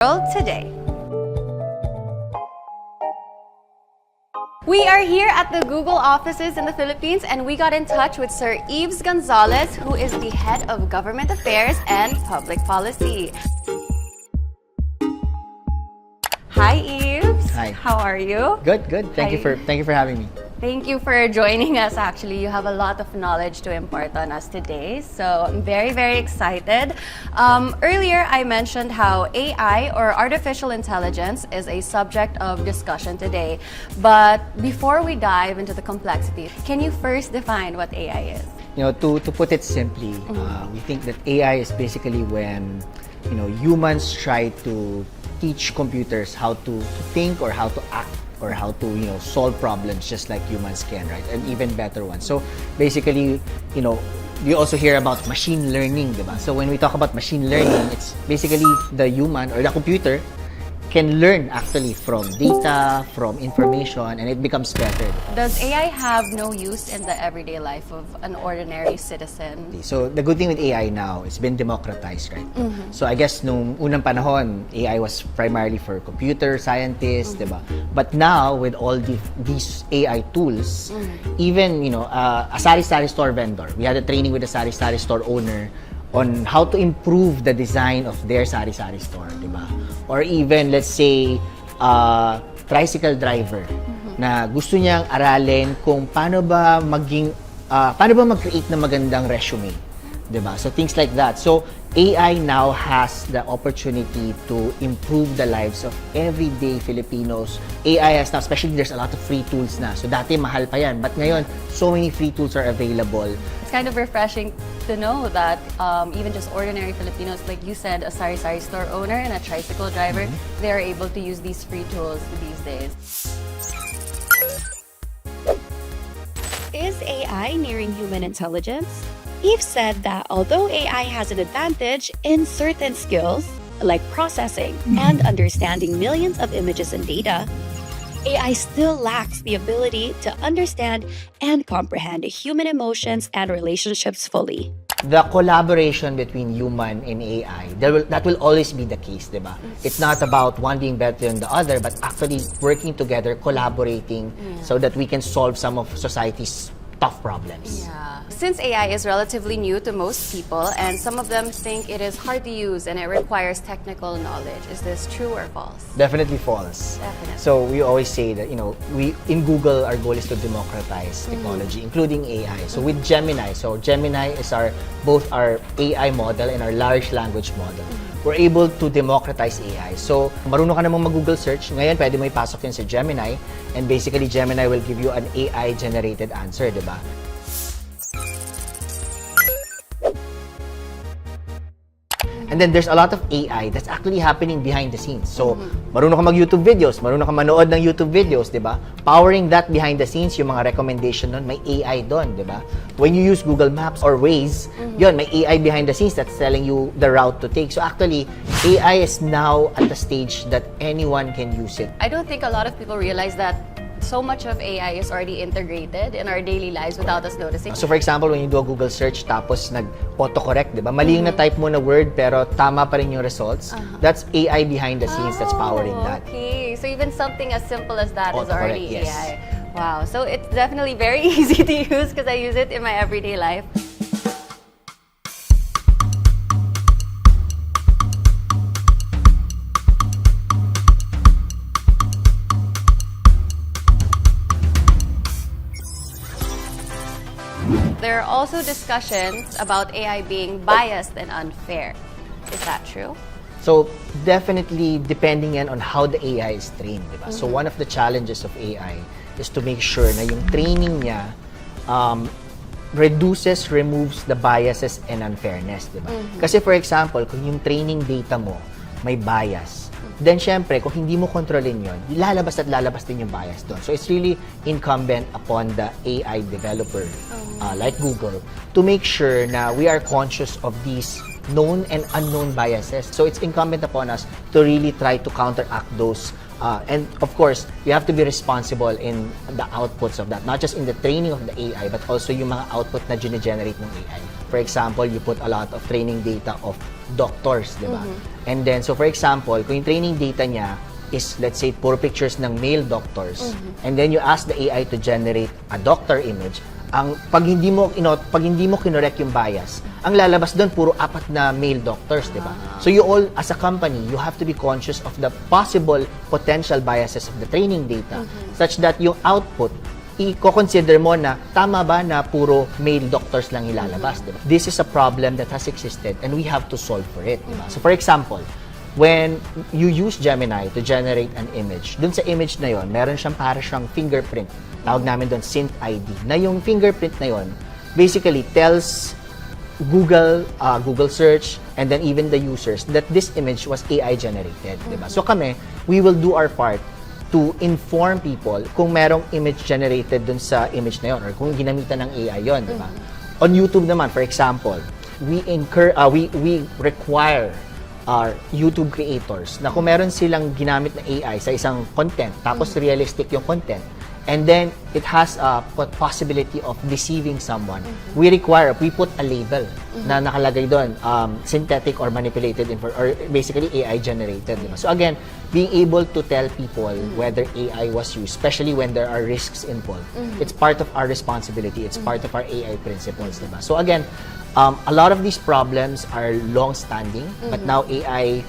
World today. We are here at the Google offices in the Philippines and we got in touch with Sir Yves Gonzalez, who is the head of government affairs and public policy. Hi Yves. Hi. How are you? Good, good. Thank you for having me. Thank you for joining us. Actually, you have a lot of knowledge to impart on us today, so I'm very, very excited. Earlier, I mentioned how AI, or artificial intelligence, is a subject of discussion today. But before we dive into the complexity, can you first define what AI is? You know, to put it simply, we think that AI is basically when humans try to teach computers how to think or how to act or how to solve problems just like humans can, right? And even better ones. So basically, you also hear about machine learning, diba? So when we talk about machine learning, it's basically the human or the computer can learn actually from data, from information, and it becomes better. Does AI have no use in the everyday life of an ordinary citizen? So the good thing with AI now, it's been democratized, right? So I guess nung unang panahon, AI was primarily for computer scientists, diba? But now with all these AI tools, even a sari-sari store vendor, we had a training with a sari-sari store owner on how to improve the design of their sari-sari store, diba? Or even, let's say, tricycle driver na gusto niyang aralin kung paano ba mag-create ng magandang resume, diba? So things like that. So AI now has the opportunity to improve the lives of everyday Filipinos. AI has now, especially there's a lot of free tools na. So dati mahal pa yan, but ngayon so many free tools are available. It's kind of refreshing to know that even just ordinary Filipinos, like you said, a sari-sari store owner and a tricycle driver, they are able to use these free tools these days. Is AI nearing human intelligence? Yves said that although AI has an advantage in certain skills, like processing and understanding millions of images and data, AI still lacks the ability to understand and comprehend human emotions and relationships fully. The collaboration between human and AI, that will always be the case, diba? It's not about one being better than the other, but actually working together, collaborating, so that we can solve some of society's tough problems. Yeah. Since AI is relatively new to most people and some of them think it is hard to use and it requires technical knowledge, is this true or false? Definitely false. Definitely. So we always say that, we in Google, our goal is to democratize technology, including AI. So with Gemini, Gemini is both our AI model and our large language model. We're able to democratize AI. So, marunong ka namang mag-Google search. Ngayon, pwede mo ipasok yun sa Gemini. And basically, Gemini will give you an AI-generated answer, di ba? And then there's a lot of AI that's actually happening behind the scenes. So, marunong ka mag-YouTube videos, marunong ka manood ng YouTube videos, di ba? Powering that behind the scenes, yung mga recommendation nun, may AI doon, di ba? When you use Google Maps or Waze, yun, may AI behind the scenes that's telling you the route to take. So actually, AI is now at the stage that anyone can use it. I don't think a lot of people realize that so much of AI is already integrated in our daily lives without us noticing. So for example, when you do a Google search tapos nag-autocorrect, di ba? Mali yung na-type mo na word pero tama pa rin yung results. That's AI behind the scenes that's powering that. Okay, so even something as simple as that is Autocorrect, already yes. AI. Wow, so it's definitely very easy to use because I use it in my everyday life. There are also discussions about AI being biased and unfair. Is that true? So definitely depending yan on how the AI is trained, di ba? So one of the challenges of AI is to make sure na yung training niya removes the biases and unfairness, di ba? Kasi for example, kung yung training data mo may bias, then syempre, kung hindi mo kontrolin yun, lalabas at lalabas din yung bias doon. So it's really incumbent upon the AI developer, like Google, to make sure na we are conscious of these known and unknown biases. So it's incumbent upon us to really try to counteract those And of course, you have to be responsible in the outputs of that. Not just in the training of the AI, but also yung mga output na generate ng AI. For example, you put a lot of training data of doctors, di ba? And then, so for example, kung yung training data niya is, let's say, puro pictures ng male doctors, and then you ask the AI to generate a doctor image, pag hindi mo kinorek yung bias, ang lalabas doon puro 4 na male doctors, di ba? So you all, as a company, you have to be conscious of the possible potential biases of the training data such that yung output, i-consider mo na tama ba na puro male doctors lang ilalabas, di ba? This is a problem that has existed and we have to solve for it, di ba? So for example, when you use Gemini to generate an image, dun sa image na yon, meron siyang fingerprint. Tawag namin doon synth ID. Na yung fingerprint na yon basically tells Google search, and then even the users that this image was AI generated, diba? So kami, we will do our part to inform people kung merong image generated dun sa image na yon or kung ginamitan ng AI yon, diba? On YouTube naman, for example, we require our YouTube creators na kung meron silang ginamit na AI sa isang content, tapos realistic yung content, and then it has a possibility of deceiving someone, we put a label na nakalagay doon, synthetic or manipulated or basically AI generated, diba? So again, being able to tell people whether AI was used, especially when there are risks involved, it's part of our responsibility, it's part of our AI principles, diba? So again, a lot of these problems are long-standing, but now AI